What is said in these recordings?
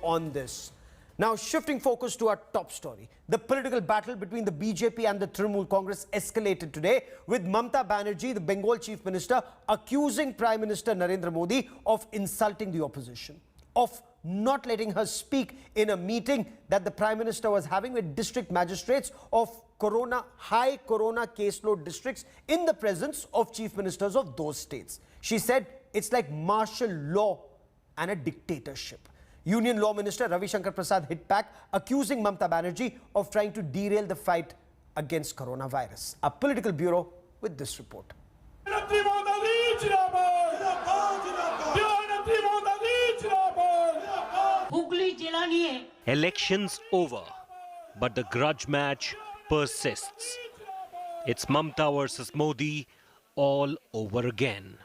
on this. Now, shifting focus to our top story. The political battle between the BJP and the Trinamool Congress escalated today, with Mamata Banerjee, the Bengal Chief Minister, accusing Prime Minister Narendra Modi of insulting the opposition, of not letting her speak in a meeting that the Prime Minister was having with district magistrates of high corona caseload districts in the presence of chief ministers of those states. She said it's like martial law and a dictatorship. Union Law Minister Ravi Shankar Prasad hit back, accusing Mamata Banerjee of trying to derail the fight against coronavirus. Our political bureau with this report. Elections over, but the grudge match persists. It's Mamata versus Modi all over again.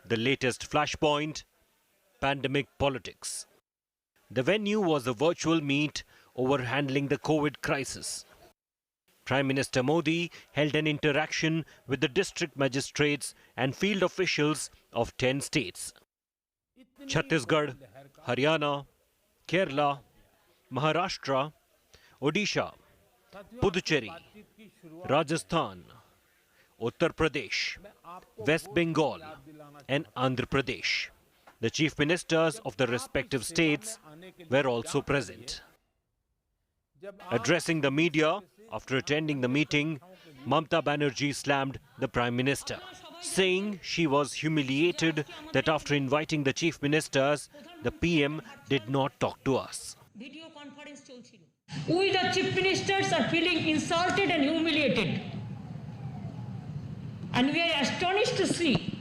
The latest flashpoint, pandemic politics. The venue was a virtual meet over handling the COVID crisis. Prime Minister Modi held an interaction with the district magistrates and field officials of 10 states. Chhattisgarh, Haryana, Kerala, Maharashtra, Odisha, Puducherry, Rajasthan, Uttar Pradesh, West Bengal and Andhra Pradesh. The chief ministers of the respective states were also present. Addressing the media after attending the meeting, Mamata Banerjee slammed the Prime Minister, saying she was humiliated that after inviting the chief ministers, the PM did not talk to us. We, the chief ministers, are feeling insulted and humiliated. And we are astonished to see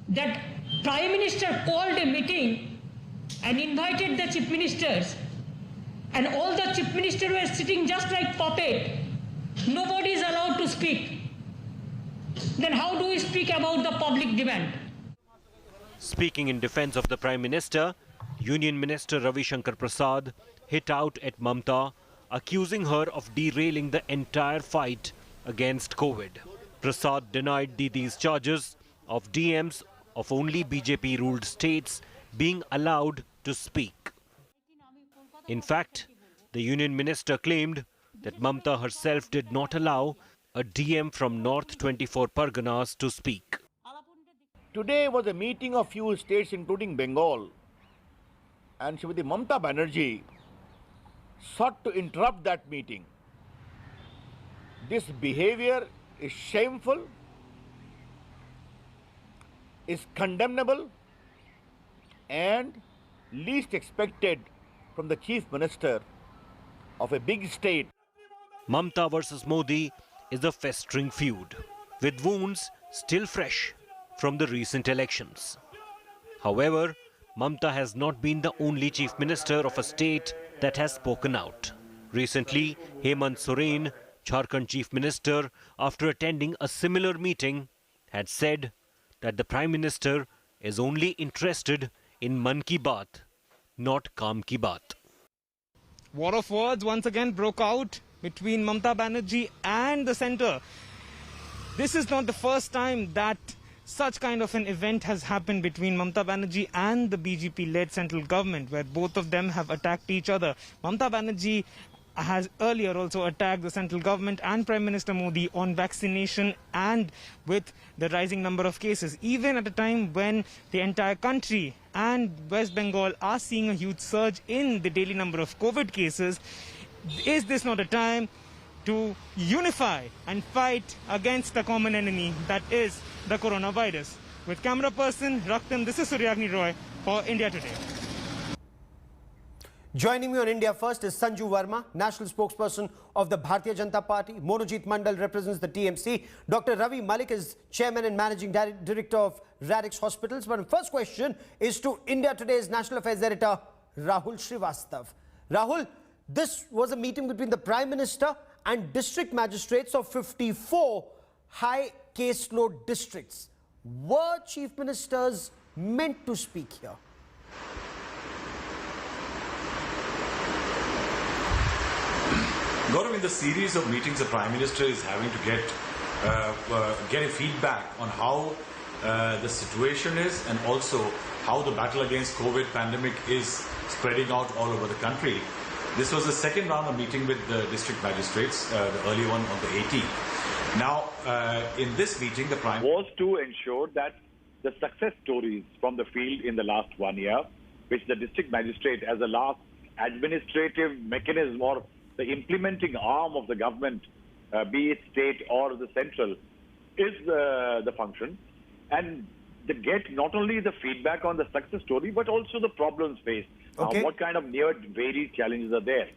that Prime Minister called a meeting and invited the chief ministers, and all the chief ministers were sitting just like puppet. Nobody is allowed to speak. Then how do we speak about the public demand? Speaking in defense of the Prime Minister, Union Minister Ravi Shankar Prasad hit out at Mamata, accusing her of derailing the entire fight against COVID. Prasad denied these charges of DMs of only BJP-ruled states being allowed to speak. In fact, the Union Minister claimed that Mamata herself did not allow a DM from North 24 Parganas to speak. Today was a meeting of few states including Bengal, and Srimati Mamata Banerjee sought to interrupt that meeting. This behavior is shameful, is condemnable and least expected from the Chief Minister of a big state. Mamata versus Modi is a festering feud, with wounds still fresh from the recent elections. However, Mamata has not been the only Chief Minister of a state that has spoken out. Recently, Hemant Soren, Jharkhand Chief Minister, after attending a similar meeting, had said that the Prime Minister is only interested in Man Ki Baat, not Kaam Ki Baat. War of words once again broke out between Mamata Banerjee and the centre. This is not the first time that such kind of an event has happened between Mamata Banerjee and the BJP-led central government, where both of them have attacked each other. Mamata Banerjee has earlier also attacked the central government and Prime Minister Modi on vaccination and with the rising number of cases, even at a time when the entire country and West Bengal are seeing a huge surge in the daily number of COVID cases. Is this not a time to unify and fight against the common enemy that is the coronavirus? With camera person Raktan, this is Suryagni Roy for India Today. Joining me on India First is Sanju Verma, national spokesperson of the Bharatiya Janata Party. Monojit Mandal represents the TMC. Dr. Ravi Malik is chairman and managing director of Radix Hospitals. But the first question is to India Today's national affairs editor, Rahul Srivastav. Rahul, this was a meeting between the Prime Minister and district magistrates of 54 high caseload districts. Were chief ministers meant to speak here? Gaurav, in the series of meetings the Prime Minister is having to get a feedback on how the situation is and also how the battle against COVID pandemic is spreading out all over the country. This was the second round of meeting with the district magistrates, the early one on the 18th. Now, in this meeting, the Prime was to ensure that the success stories from the field in the last 1 year, which the district magistrate as a last administrative mechanism or the implementing arm of the government, be it state or the central, is the function, and to get not only the feedback on the success story but also the problems faced. Okay. What kind of near varied challenges are there?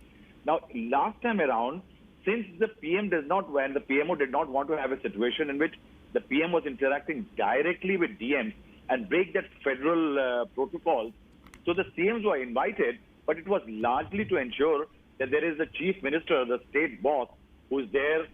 Now, last time around, since the PM does not, when the PMO did not want to have a situation in which the PM was interacting directly with DMs and break that federal protocol, so the CMs were invited, but it was largely to ensure that there is a chief minister, the state boss, who is there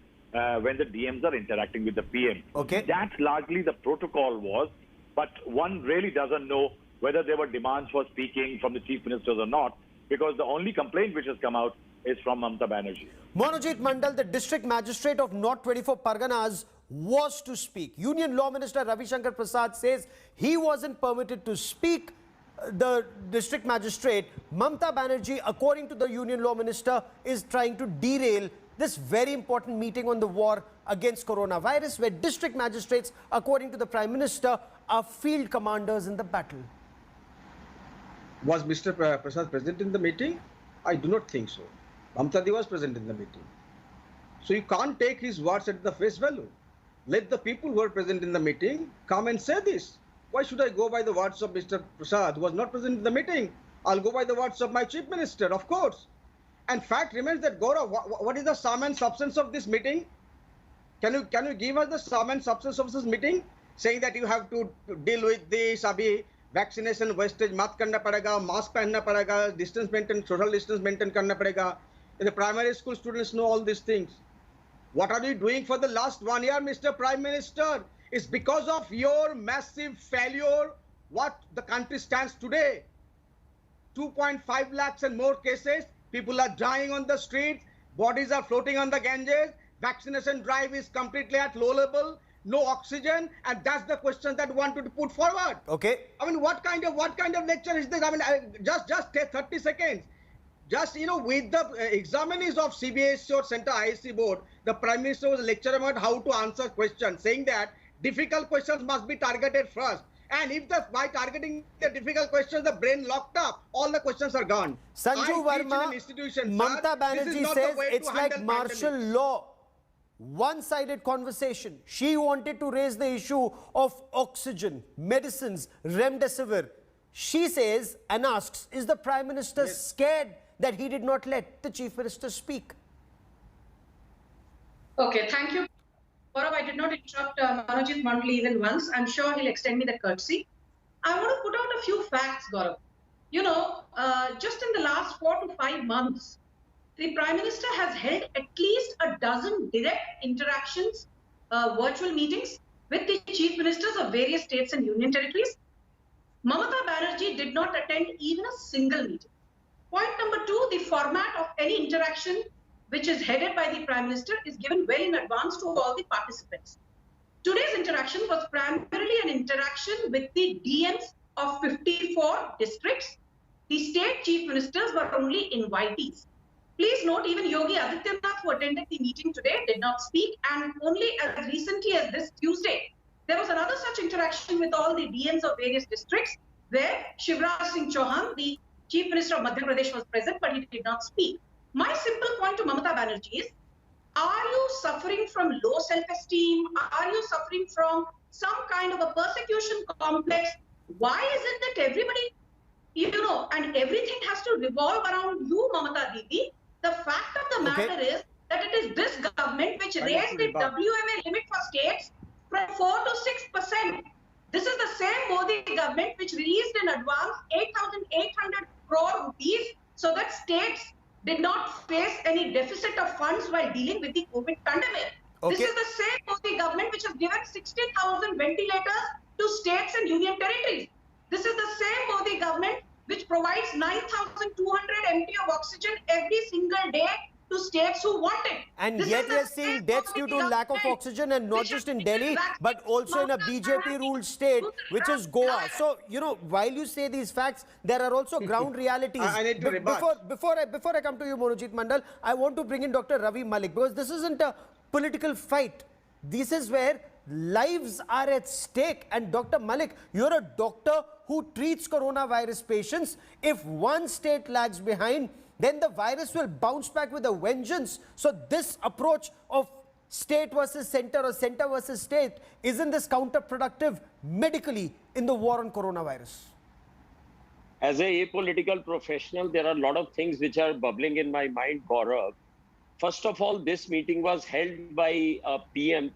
when the DMs are interacting with the PM. Okay. That's largely the protocol was, but one really doesn't know whether there were demands for speaking from the chief ministers or not, because the only complaint which has come out is from Mamata Banerjee. Monojit Mandal, the district magistrate of North 24 Parganas, was to speak. Union Law Minister Ravi Shankar Prasad says he wasn't permitted to speak. The district magistrate, Mamata Banerjee, according to the Union Law Minister, is trying to derail this very important meeting on the war against coronavirus, where district magistrates, according to the Prime Minister, are field commanders in the battle. Was Mr. Prasad present in the meeting? I do not think so. Mamata Di was present in the meeting. So you can't take his words at the face value. Let the people who are present in the meeting come and say this. Why should I go by the words of Mr. Prasad, who was not present in the meeting? I'll go by the words of my chief minister, of course. And fact remains that, Gaurav, what is the sum and substance of this meeting? Can you give us the sum and substance of this meeting? Saying that you have to deal with this, abhi vaccination wastage mat karna padega, mask pehna padega, distance maintain, social distance maintain karna padega. And the primary school students know all these things. What are you doing for the last 1 year, Mr. Prime Minister? It's because of your massive failure what the country stands today. 2.5 lakhs and more cases. People are dying on the streets. Bodies are floating on the Ganges. Vaccination drive is completely at low level. No oxygen, and that's the question that we wanted to put forward. Okay. I mean, what kind of lecture is this? I mean, just take 30 seconds. Just, with the examinees of CBSE or Central ISC board, the Prime Minister was lecturing about how to answer questions, saying that difficult questions must be targeted first. And if by targeting the difficult questions, the brain locked up, all the questions are gone. Sanju Verma, Mamata Banerjee says it's like martial law. One-sided conversation. She wanted to raise the issue of oxygen, medicines, remdesivir. She says and asks, is the Prime Minister scared that he did not let the Chief Minister speak? Okay, thank you. Gaurav, I did not interrupt Monojit Mandal even once. I'm sure he'll extend me the courtesy. I want to put out a few facts, Gaurav. Just in the last 4 to 5 months, the Prime Minister has held at least a dozen direct interactions, virtual meetings with the Chief Ministers of various states and union territories. Mamata Banerjee did not attend even a single meeting. Point number 2, the format of any interaction which is headed by the Prime Minister is given well in advance to all the participants. Today's interaction was primarily an interaction with the DMs of 54 districts. The state Chief Ministers were only invitees. Please note, even Yogi Adityanath, who attended the meeting today, did not speak, and only as recently as this Tuesday, there was another such interaction with all the DMs of various districts, where Shivraj Singh Chauhan, the Chief Minister of Madhya Pradesh, was present, but he did not speak. My simple point to Mamata Banerjee is, are you suffering from low self-esteem? Are you suffering from some kind of a persecution complex? Why is it that everybody, and everything has to revolve around you, Mamata Didi? The fact of the matter is that it is this government which raised the WMA limit for states from 4 to 6%. This is the same Modi government which released in advance 8,800 crore rupees so that states did not face any deficit of funds while dealing with the COVID pandemic. This is the same Modi government which has given 60,000 ventilators to states and union territories. This is the same Modi government which provides 9,200 MT of oxygen every single day to states who want it. And This yet is we the are seeing state deaths due to committee lack of government. oxygen, and not We just should in give Delhi, vaccines but also in a to BJP-ruled state, which is Goa. So, while you say these facts, there are also ground realities. I need to rebut. Before I come to you, Monojit Mandal, I want to bring in Dr. Ravi Malik, because this isn't a political fight. This is where lives are at stake. And Dr. Malik, you're a doctor who treats coronavirus patients. If one state lags behind, then the virus will bounce back with a vengeance. So this approach of state versus center or center versus state, isn't this counterproductive medically in the war on coronavirus? As a apolitical professional, there are a lot of things which are bubbling in my mind, Gaurav. First of all, this meeting was held by PM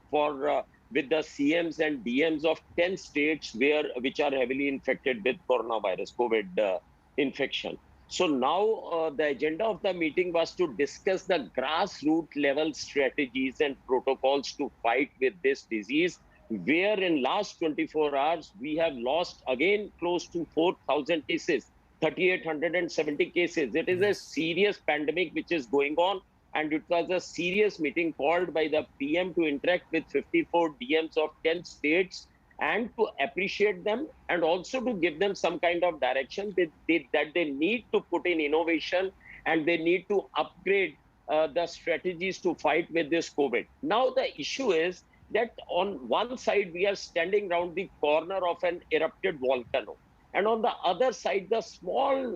with the CMs and DMs of 10 states which are heavily infected with coronavirus, COVID infection. So now the agenda of the meeting was to discuss the grassroots level strategies and protocols to fight with this disease, where in last 24 hours, we have lost again close to 4,000 cases, 3,870 cases. It is a serious pandemic which is going on. And it was a serious meeting called by the PM to interact with 54 DMs of 10 states and to appreciate them and also to give them some kind of direction that they need to put in innovation and they need to upgrade the strategies to fight with this COVID. Now, the issue is that on one side, we are standing around the corner of an erupted volcano. And on the other side, the small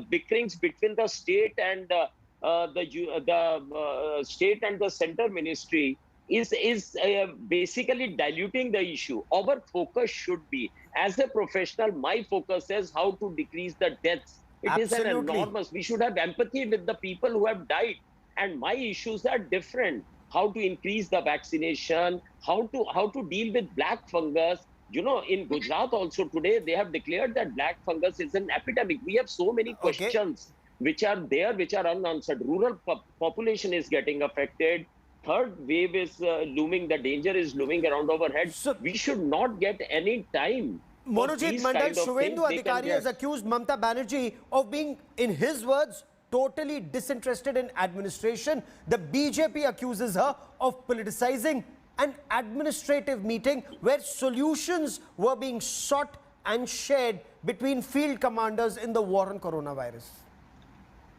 bickerings between the state and the state and the center ministry is basically diluting the issue. Our focus should be, as a professional, my focus is how to decrease the deaths. It is an enormous. We should have empathy with the people who have died, and my issues are different. How to increase the vaccination? How to deal with black fungus? In Gujarat also today they have declared that black fungus is an epidemic. We have so many questions which are there, which are unanswered. Rural population is getting affected. Third wave is looming. The danger is looming around our heads. So we should not get any time. Monojit Mandal, Shubhendu Adhikari has accused Mamta Banerjee of being, in his words, totally disinterested in administration. The BJP accuses her of politicizing an administrative meeting where solutions were being sought and shared between field commanders in the war on coronavirus.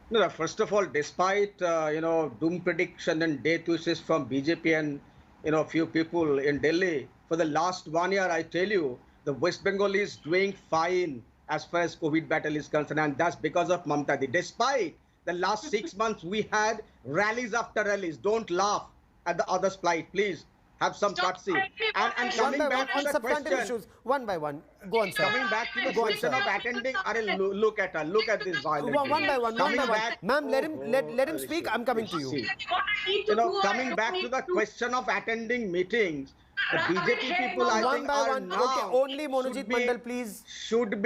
No, first of all, despite doom prediction and death wishes from BJP and few people in Delhi, for the last 1 year, I tell you, the West Bengal is doing fine as far as COVID battle is concerned, and that's because of Mamta. Despite the last 6 months, we had rallies after rallies. Don't laugh at the other's plight, please. Have some courtesy. And coming back to the question, one by one. Go on, sir. Coming back to the question of attending, look at her, look at this violence. One by one. Ma'am, let him speak. I'm coming to you. Coming back to the question of attending meetings, the BJP people, I think, are now only Monojit Mandal, please. Should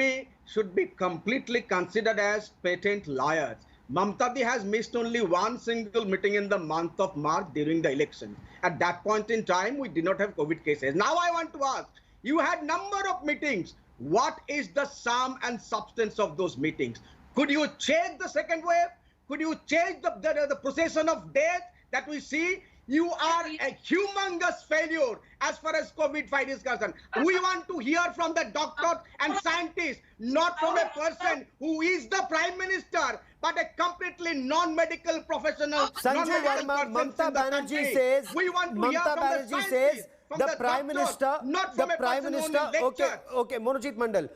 be completely considered as patent liars. Mamta has missed only one single meeting in the month of March during the election. At that point in time, we did not have COVID cases. Now I want to ask, you had number of meetings. What is the sum and substance of those meetings? Could you change the second wave? Could you change the procession of death that we see? You are a humongous failure as far as COVID fight is concerned. We want to hear from the doctors and scientists, not from a person who is the Prime Minister, but a completely non-medical professional. Sanjay Verma, Mamta Banerjee says, we want to hear from the scientists, the Prime Minister, not from a person who only okay, Monojit Mandal.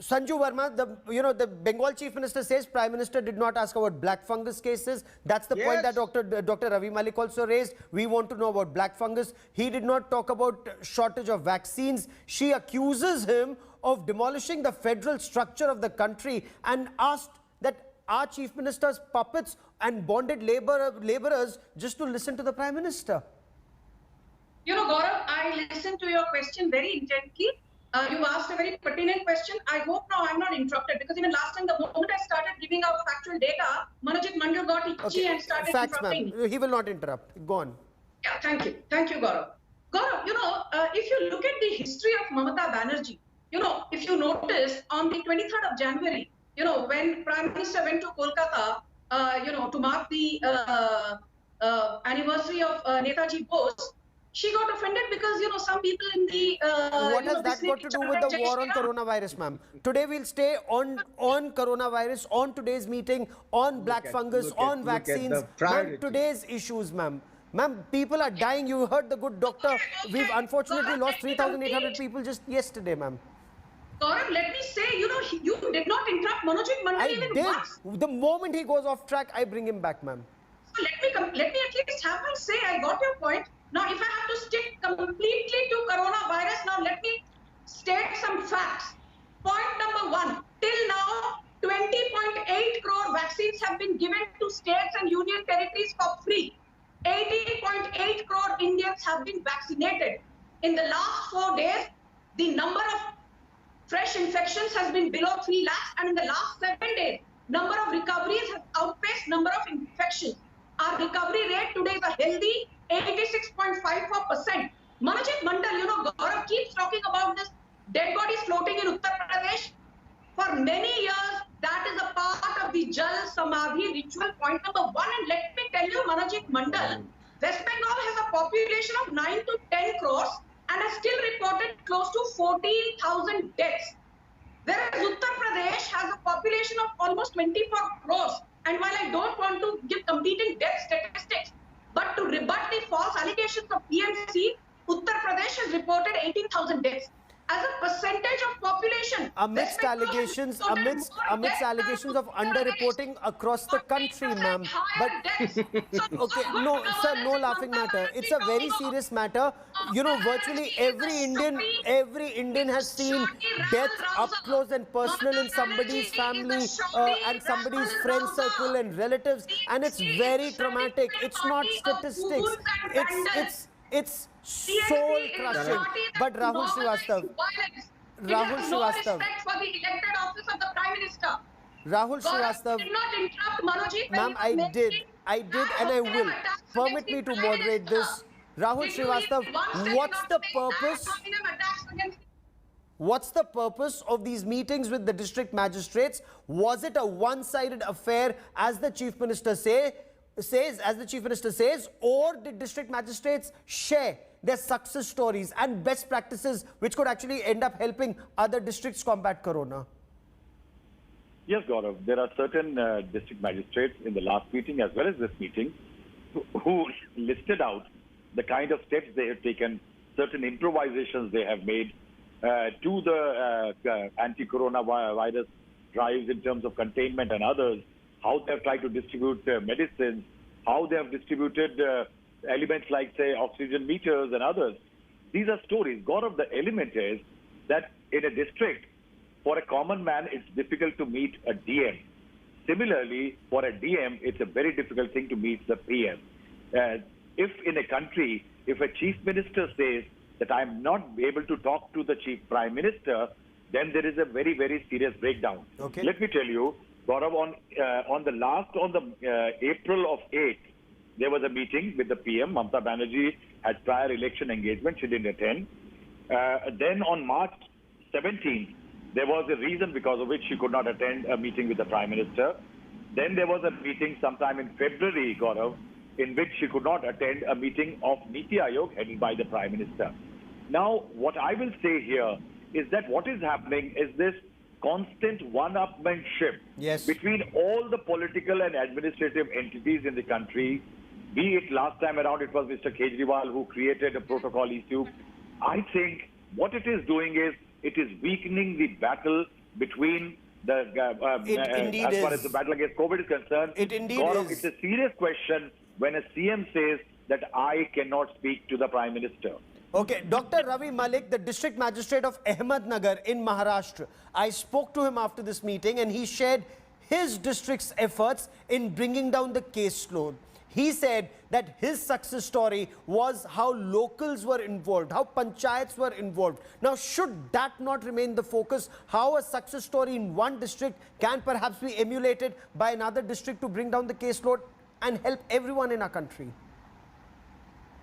Sanju Verma, the Bengal Chief Minister says Prime Minister did not ask about black fungus cases. That's the point that Dr. Ravi Malik also raised. We want to know about black fungus. He did not talk about shortage of vaccines. She accuses him of demolishing the federal structure of the country and asked that our Chief Minister's puppets and bonded laborers just to listen to the Prime Minister. Gaurav, I listened to your question very intently. You asked a very pertinent question. I hope now I'm not interrupted, because even last time, the moment I started giving out factual data, Monojit Mandal got itchy and started interrupting me. He will not interrupt. Go on. Yeah, thank you. Thank you, Gaurav. Gaurav, if you look at the history of Mamata Banerjee, if you notice, on the 23rd of January, when Prime Minister went to Kolkata to mark the anniversary of Netaji Bose, she got offended because, some people in the What has that got to do with the war on coronavirus, ma'am? Today we'll stay on coronavirus, on today's meeting, on black fungus, on vaccines, ma'am, today's issues, ma'am. Ma'am, people are dying. You heard the good doctor. We've unfortunately lost 3,800 people just yesterday, ma'am. Gaurav, let me say, you did not interrupt Manojit Mandal even once. The moment he goes off track, I bring him back, ma'am. So let me at least have my say. I got your point. Now, if I have to stick completely to coronavirus, now let me state some facts. Point number one, till now, 20.8 crore vaccines have been given to states and union territories for free. 18.8 crore Indians have been vaccinated. In the last 4 days, the number of fresh infections has been below 3 lakhs, and in the last 7 days, number of recoveries has outpaced number of infections. Our recovery rate today is a healthy 86.54%. Manojit Mandal, Gaurav keeps talking about this dead bodies floating in Uttar Pradesh. For many years, that is a part of the Jal Samadhi ritual, point number one. And let me tell you, Manojit Mandal, West Bengal has a population of 9 to 10 crores and has still reported close to 14,000 deaths. Whereas Uttar Pradesh has a population of almost 24 crores. And while I don't want to give competing death statistics, but to rebut the false allegations of PMC, Uttar Pradesh has reported 18,000 deaths. As a percentage of population, amidst allegations of underreporting across the country, ma'am. But okay, no, sir, no laughing matter. It's a very serious matter. Virtually every Indian has seen death up close and personal in somebody's family and somebody's friend circle and relatives, and it's very traumatic. It's not statistics. It's soul crushing. But Rahul Srivastava, respect for the elected office of the Prime Minister. Rahul Srivastava, did not interrupt Manojit. ma'am, I did, and I will. Permit me to moderate this. Rahul Srivastava, what's the purpose of these meetings with the district magistrates? Was it a one-sided affair, as the Chief Minister says, or did district magistrates share their success stories and best practices which could actually end up helping other districts combat corona? Yes, Gaurav, there are certain district magistrates in the last meeting as well as this meeting who listed out the kind of steps they have taken, certain improvisations they have made to the anti-coronavirus drives in terms of containment and others, how they have tried to distribute medicines, how they have distributed elements like, say, oxygen meters and others. These are stories. Gaurav, the element is that in a district, for a common man, it's difficult to meet a DM. Similarly, for a DM, it's a very difficult thing to meet the PM. If in a country, if a chief minister says that I'm not able to talk to the chief prime minister, then there is a very, very serious breakdown. Okay. Let me tell you, Gaurav, on April of 8th, there was a meeting with the PM. Mamta Banerjee had prior election engagement. She didn't attend. Then on March 17th, there was a reason because of which she could not attend a meeting with the Prime Minister. Then there was a meeting sometime in February, Gaurav, in which she could not attend a meeting of Niti Aayog headed by the Prime Minister. Now, what I will say here is that what is happening is this constant one-upmanship between all the political and administrative entities in the country. Be it last time around, it was Mr. Kejriwal who created a protocol issue. I think what it is doing is it is weakening the battle between the, as far as the battle against COVID is concerned. It indeed Gaurav, is. It's a serious question when a CM says that I cannot speak to the Prime Minister. Okay, Dr. Ravi Malik, the district magistrate of Ahmednagar in Maharashtra. I spoke to him after this meeting and he shared his district's efforts in bringing down the caseload. He said that his success story was how locals were involved, how panchayats were involved. Now, should that not remain the focus? How a success story in one district can perhaps be emulated by another district to bring down the caseload and help everyone in our country?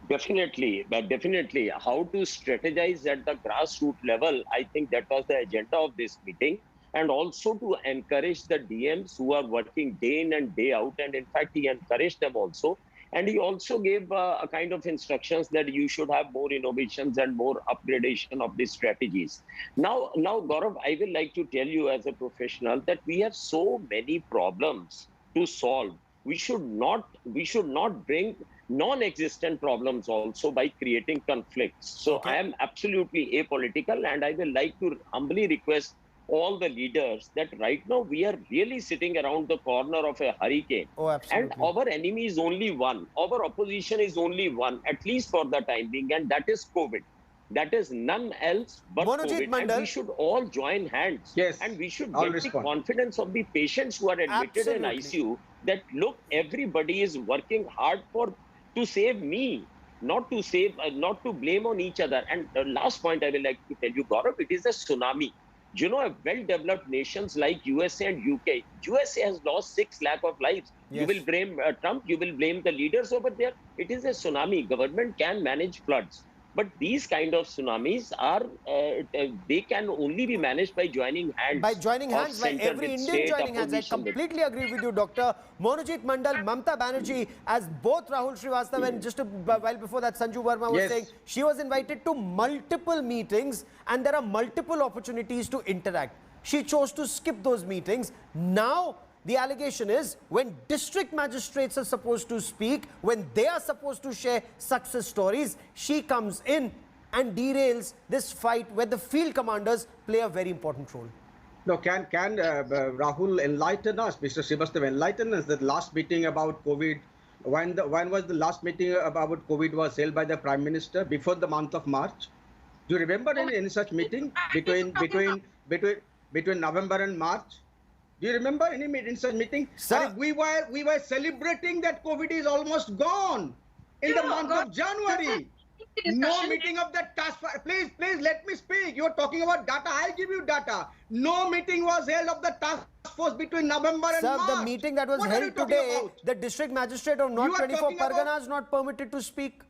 Definitely, but definitely how to strategize at the grassroots level. I think that was the agenda of this meeting. and also to encourage the DMs who are working day in and day out. And in fact, he encouraged them also. And he also gave a kind of instructions that you should have more innovations and more upgradation of the strategies. Now, Gaurav, I will like to tell you as a professional that we have so many problems to solve. We should not bring non-existent problems also by creating conflicts. So I am absolutely apolitical, and I will like to humbly request all the leaders that right now we are really sitting around the corner of a hurricane. Oh, absolutely. And our enemy is only one. Our opposition is only one, at least for the time being, and that is COVID. That is none else but Monojit COVID. Mandal. And we should all join hands. Yes, And we should I'll get respond. the confidence of the patients who are admitted in Absolutely. ICU that, look, everybody is working hard to save me, not to blame on each other. And the last point I will like to tell you, Gaurav, it is a tsunami. You know, a well-developed nations like USA and UK, USA has lost 6 lakh of lives. Yes. You will blame Trump, you will blame the leaders over there. It is a tsunami. Government can manage floods. But these kind of tsunamis are, they can only be managed by joining hands. By joining of hands, by center every with Indian state, joining hands. I opposition with- completely agree with you, Dr. Monojit Mandal, Mamta Banerjee, as both Rahul Srivastava and just a while before that, Sanju Verma was Yes. saying, she was invited to multiple meetings and there are multiple opportunities to interact. She chose to skip those meetings. Now, the allegation is when district magistrates are supposed to speak, when they are supposed to share success stories, she comes in and derails this fight where the field commanders play a very important role. No, can Rahul enlighten us, Mr. Srivastava, enlighten us that last meeting about COVID, when was the last meeting about COVID was held by the Prime Minister before the month of March? Do you remember any such meeting between November and March? Do you remember any such meeting? Sir. I mean, we were celebrating that COVID is almost gone in the month of January. No meeting of the task force. Please let me speak. You're talking about data. I'll give you data. No meeting was held of the task force between November and Sir, March. the meeting that was What are you held talking today, about? the district magistrate of North You are 24 talking about- Parganas not permitted to speak.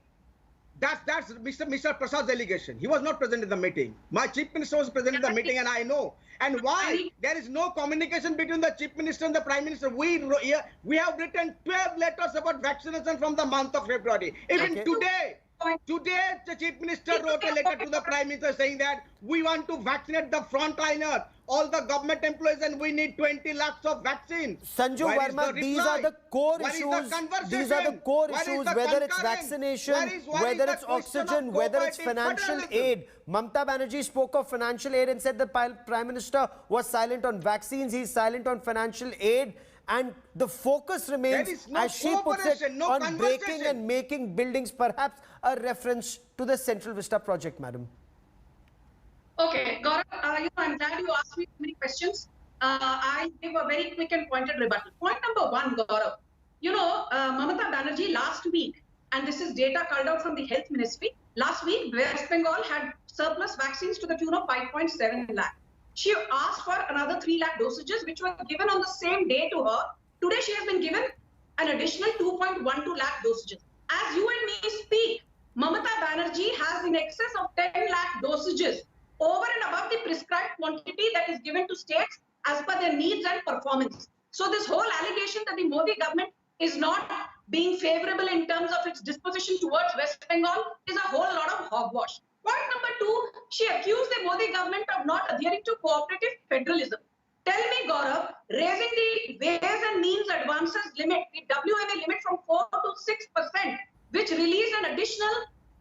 That's Mr. Prasad's allegation. He was not present in the meeting. My chief minister was present in the meeting, and I know. And why? There is no communication between the chief minister and the prime minister. We have written 12 letters about vaccination from the month of February. Even Okay. today the chief minister wrote a letter to the prime minister saying that we want to vaccinate the frontliners, all the government employees, and we need 20 lakhs of vaccines. Sanju Where is Verma, the these reply? are the core Where is the issues. conversation? These are the core Where is issues, the whether it's concurrence? vaccination, Where is whether the it's question of oxygen, whether it's cooperative financial federalism? aid. Mamta Banerjee spoke of financial aid and said the Prime Minister was silent on vaccines, he's silent on financial aid. And the focus remains, There is no as she puts it, cooperation, no on breaking conversation. and making buildings, perhaps a reference to the Central Vista project, madam. Okay, Gaurav, I'm glad you asked me so many questions. I'll give a very quick and pointed rebuttal. Point number one, Gaurav. Mamata Banerjee last week, and this is data culled out from the Health Ministry, last week West Bengal had surplus vaccines to the tune of 5.7 lakh. She asked for another 3 lakh dosages, which were given on the same day to her. Today she has been given an additional 2.12 lakh dosages. As you and me speak, Mamata Banerjee has in excess of 10 lakh dosages over and above the prescribed quantity that is given to states as per their needs and performance. So this whole allegation that the Modi government is not being favorable in terms of its disposition towards West Bengal is a whole lot of hogwash. Point number two, she accused the Modi government of not adhering to cooperative federalism. Tell me, Gaurav, raising the ways and means advances limit, the WMA limit from 4 to 6%, which released an additional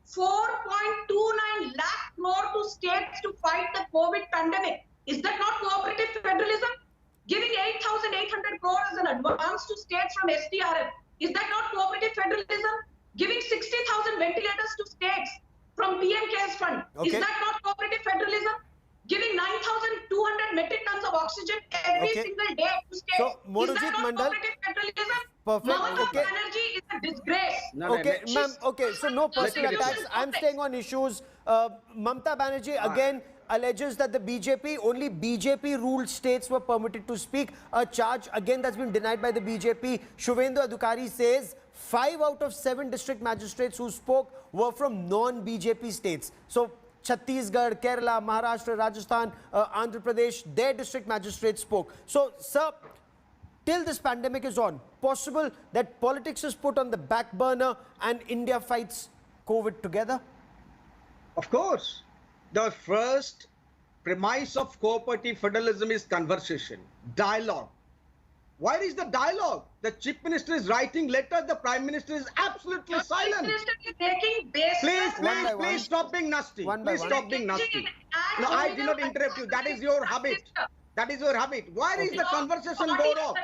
4.29 lakh crore to states to fight the COVID pandemic. Is that not cooperative federalism? Giving 8,800 crores as an advance to states from SDRF. Is that not cooperative federalism? Giving 60,000 ventilators to states from PM CARES Fund. Okay. Is that not cooperative federalism? Giving 9,200 metric tons of oxygen every Okay. single day to states. So, Is Monojit that not Mandal, cooperative federalism? perfect. Mamata Okay. Banerjee is a disgrace. Okay, ma'am, okay, so no personal me attacks. finish. I'm staying on issues. Mamta Banerjee again alleges that the BJP, only BJP ruled states were permitted to speak. A charge again that's been denied by the BJP. Shubhendu Adhikari says 5 out of 7 district magistrates who spoke were from non-BJP states. So Chhattisgarh, Kerala, Maharashtra, Rajasthan, Andhra Pradesh, their district magistrates spoke. So, sir, till this pandemic is on, possible that politics is put on the back burner and India fights COVID together? Of course. The first premise of cooperative federalism is conversation, dialogue. Where is the dialogue? The Chief Minister is writing letters, the Prime Minister is absolutely silent. Chief Minister is making base. Please stop being nasty. Please stop being nasty. No, I did not interrupt you. That is your habit. That is your habit. Where is the conversation going on?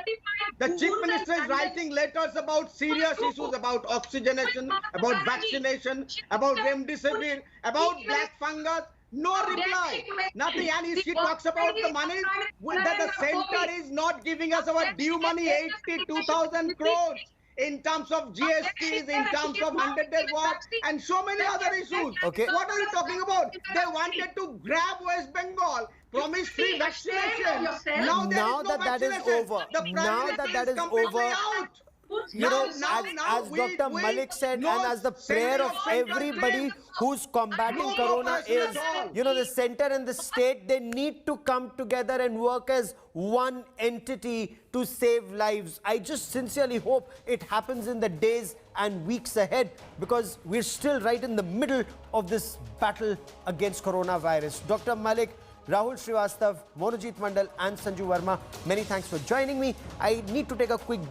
The Chief Minister is writing letters about serious issues, about oxygenation, about vaccination, about remdesivir, about black fungus. No reply. Nothing. And she talks about the money that the center is not giving us our due money, 82,000 crores. In terms of GSTs, in terms of 100-day work, and so many other issues. Okay. What are you talking about? They wanted to grab West Bengal, promise free vaccination. Now there is no that is vaccination. over. The Prime Now Minister that is completely over. out. You know, as Dr. Malik said, and as the prayer of everybody who's combating corona is, you know, the center and the state, they need to come together and work as one entity to save lives. I just sincerely hope it happens in the days and weeks ahead, because we're still right in the middle of this battle against coronavirus. Dr. Malik, Rahul Srivastav, Monojit Mandal and Sanju Verma, many thanks for joining me. I need to take a quick break.